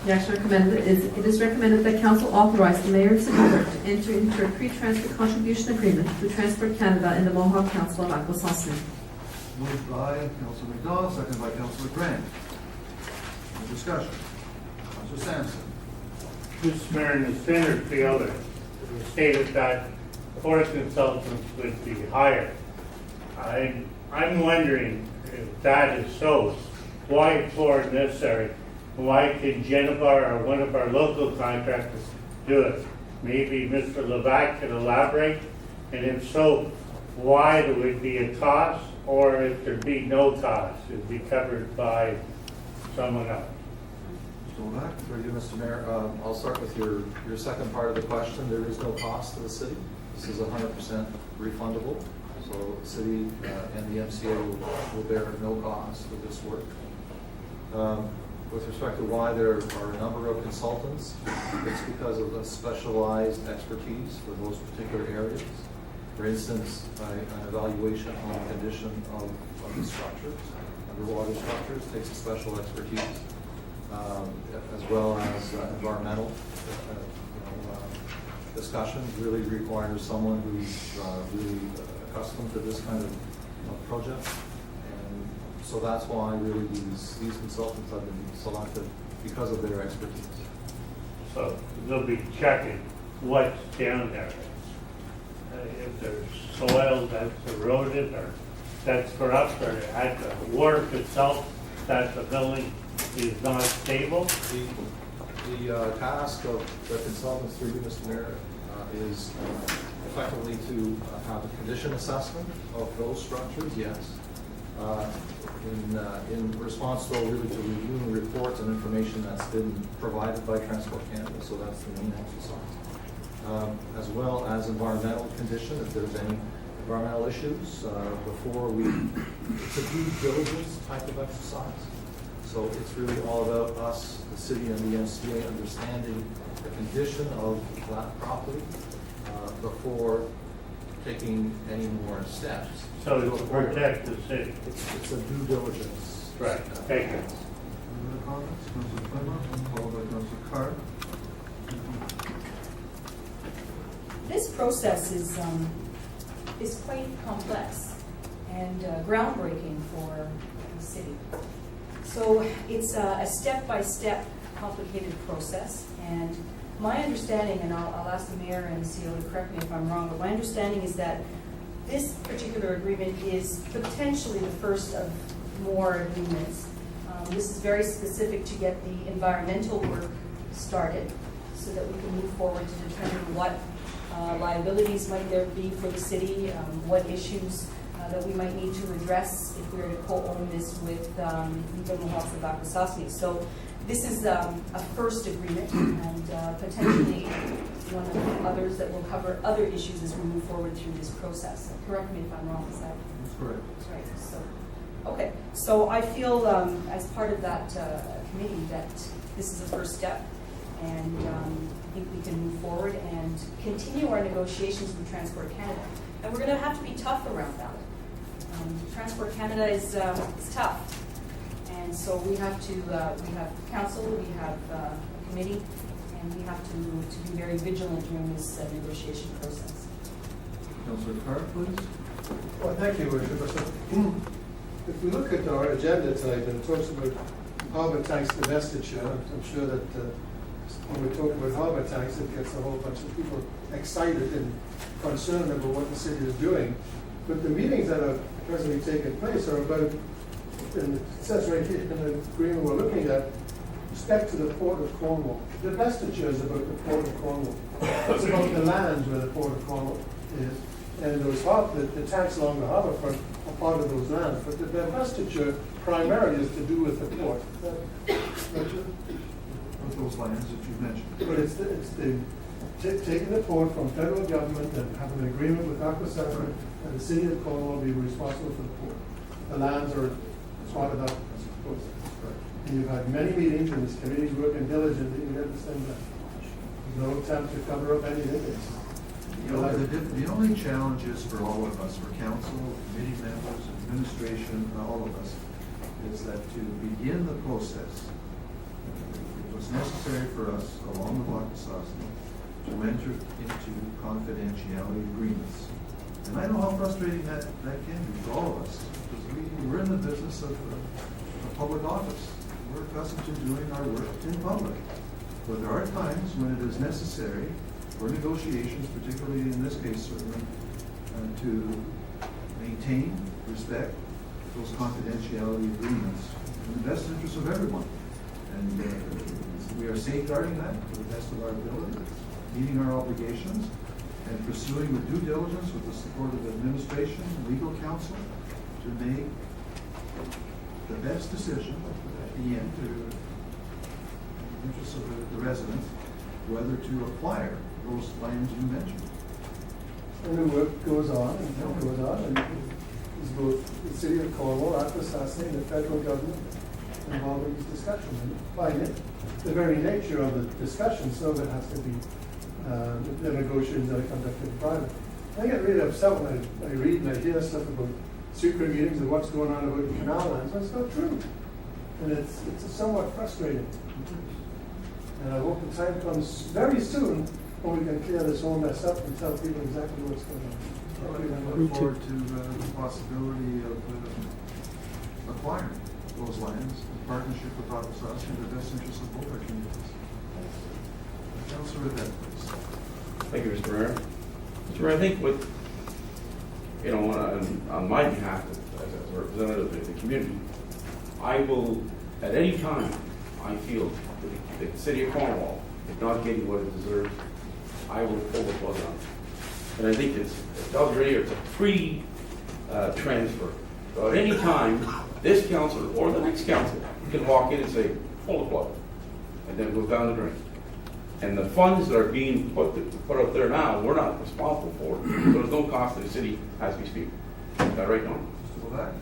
The action recommended is, it is recommended that council authorize the mayor and city clerk to enter into a pre-transfer contribution agreement with Transport Canada and the Mohawk Council of Akwesasne. Moved by Councillor McDonald, seconded by Councillor Grant. Any discussion? Councillor Sampson. Mr. Mayor, in the standard field, it was stated that four consultants would be hired. I'm wondering if that is so. Why four is necessary? Why can Jennifer or one of our local contractors do it? Maybe Mr. Levac could elaborate, and if so, why there would be a cost, or if there'd be no cost, it'd be covered by someone else. Mr. Levac. Through you, Mr. Mayor, I'll start with your second part of the question. There is no cost to the city. This is 100% refundable. So the city and the MCA will bear no cost for this work. With respect to why there are a number of consultants, it's because of the specialized expertise for those particular areas. For instance, an evaluation on the condition of the structures, underwater structures, takes a special expertise, as well as environmental discussions really requires someone who's really accustomed to this kind of project. And so that's why really these consultants have been selected, because of their expertise. So they'll be checking what's down there. If there's soil that's eroded or that's corrupt, or at the work itself that the building is not stable. The task of the consultants through you, Mr. Mayor, is effectively to have a condition assessment of those structures, yes. In response to really to reviewing reports and information that's been provided by Transport Canada, so that's the main exercise. As well as environmental condition, if there's any environmental issues, it's a due diligence type of exercise. So it's really all about us, the city and the MCA, understanding the condition of that property before taking any more steps. So it's to protect the city. It's a due diligence. Right. Thank you. Any other comments? Councillor Clement, followed by Councillor Carr. This process is quite complex and groundbreaking for the city. So it's a step-by-step complicated process, and my understanding, and I'll ask the mayor and the CEO to correct me if I'm wrong, but my understanding is that this particular agreement is potentially the first of more agreements. This is very specific to get the environmental work started so that we can move forward to determine what liabilities might there be for the city, what issues that we might need to address if we were to co-own this with the Mohawks of Akwesasne. So this is a first agreement, and potentially one of the others that will cover other issues as we move forward through this process. Correct me if I'm wrong, is that? That's correct. That's right. So, okay. So I feel as part of that committee that this is a first step, and I think we can move forward and continue our negotiations with Transport Canada. And we're going to have to be tough around that. Transport Canada is tough, and so we have council, we have a committee, and we have to be very vigilant during this negotiation process. Councillor Carr, please. Well, thank you, Worship. So, if we look at our agenda tonight, and it talks about harbour tanks divestiture, I'm sure that when we talk about harbour tanks, it gets a whole bunch of people excited and concerned about what the city is doing. But the meetings that are presently taking place are about, and it says right here in the agreement we're looking at, respect to the Port of Cornwall. The divestiture is about the Port of Cornwall. It's about the land where the Port of Cornwall is. And those the tanks along the harbourfront are part of those lands. But the divestiture primarily is to do with the port. With those lands that you mentioned. But it's taking the port from federal government and having an agreement with Akwesasne and the city of Cornwall will be responsible for the port. The lands are part of that process. And you've had many meetings and this committee is working diligently to understand that. There's no attempt to cover up anything. The only challenge is for all of us, for council, committee members, administration, all of us, is that to begin the process, it was necessary for us, along the block of Sosny, to enter into confidentiality agreements. And I know how frustrating that can be for all of us, because we're in the business of public office. We're accustomed to doing our work in public. But there are times when it is necessary for negotiations, particularly in this case certainly, to maintain, respect those confidentiality agreements in the best interest of everyone. And we are safeguarding that to the best of our ability, meeting our obligations, and pursuing with due diligence with the support of the administration, legal counsel, to make the best decision at the end to the interests of the residents, whether to acquire those lands you mentioned. And the work goes on, and it goes on, and it's both the city of Cornwall, Sosny, and the federal government involved in these discussions. And by the very nature of the discussion, some of it has to be the negotiations that are conducted in private. I get really upset when I read and I hear stuff about secret meetings and what's going on about the canal lands, but it's not true. And it's somewhat frustrating. And I hope the time comes very soon when we can clear this whole mess up and tell people exactly what's going on. I look forward to the possibility of acquiring those lands in partnership with Harbour in the best interest of both our communities. Councillor Sept, please. Thank you, Mr. Mayor. Mr. Mayor, I think what, on my behalf, as a representative of the community, I will, at any time, I feel that the city of Cornwall is not getting what it deserves, I will pull the plug on it. And I think it's a free transfer. So at any time, this council or the next council can walk in and say, pull the plug, and then it goes down the drain. And the funds that are being put out there now, we're not responsible for. So there's no cost to the city as we speak. Is that right, Don? Mr. Levac?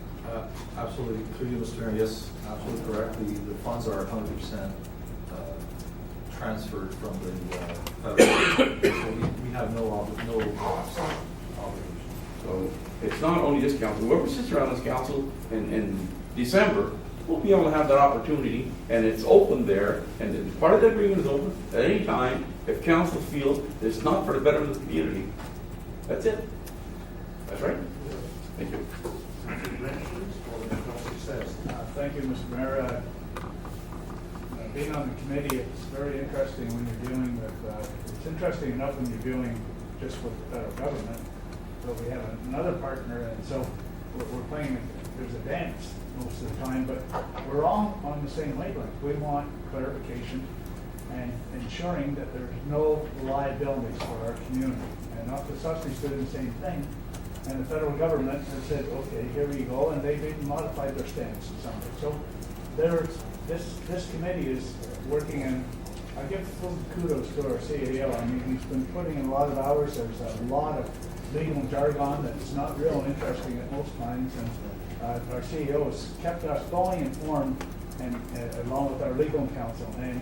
Absolutely, through you, Mr. Mayor, yes, absolutely correct. The funds are 100% transferred from the federal. So we have no obligation. So it's not only this council. Whoever sits around this council in December will be able to have that opportunity, and it's open there, and part of the agreement is open at any time. If council feels it's not for the betterment of the community, that's it. That's right. Thank you. Thank you, Mr. Mayor. Being on the committee, it's very interesting when you're dealing with, it's interesting enough when you're dealing just with the federal government, but we have another partner, and so we're playing, there's a dance most of the time, but we're all on the same wavelength. We want clarification and ensuring that there's no liabilities for our community. And Sosny's doing the same thing, and the federal government has said, okay, here we go, and they've even modified their stance in some way. So this committee is working, and I give full kudos to our CAO. I mean, he's been putting in a lot of hours. There's a lot of legal jargon that's not real interesting at most times, and our CEO has kept us fully informed, and along with our legal counsel. And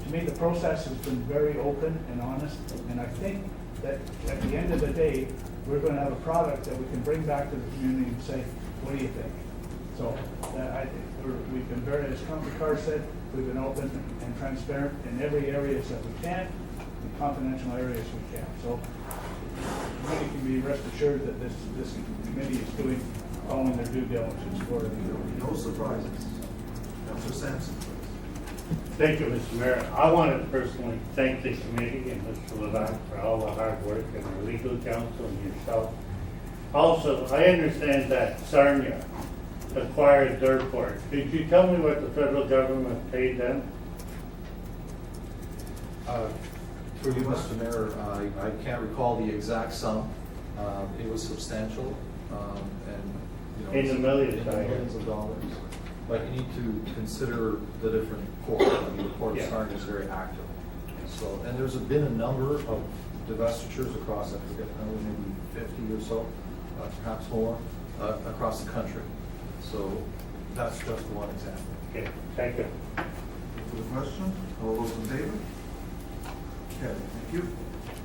to me, the process has been very open and honest, and I think that at the end of the day, we're going to have a product that we can bring back to the community and say, what do you think? So I think we've been very, as Councillor Carr said, we've been open and transparent in every area that we can, in confidential areas we can. So you can be rest assured that this committee is following their due diligence for the No surprises. Councillor Sampson, please. Thank you, Mr. Mayor. I want to personally thank the committee and Mr. Levac for all the hard work, and our legal counsel and yourself. Also, I understand that Sarnia acquired their port. Could you tell me what the federal government paid them? Through you, Mr. Mayor, I can't recall the exact sum. It was substantial, and In the millions, in the millions of dollars. But you need to consider the different ports. I mean, the port of Sarnia is very active. So, and there's been a number of divestitures across, I forget, maybe 50 or so, perhaps more, across the country. So that's just one example. Okay, thank you. For the question, all those in favor? Okay, thank you.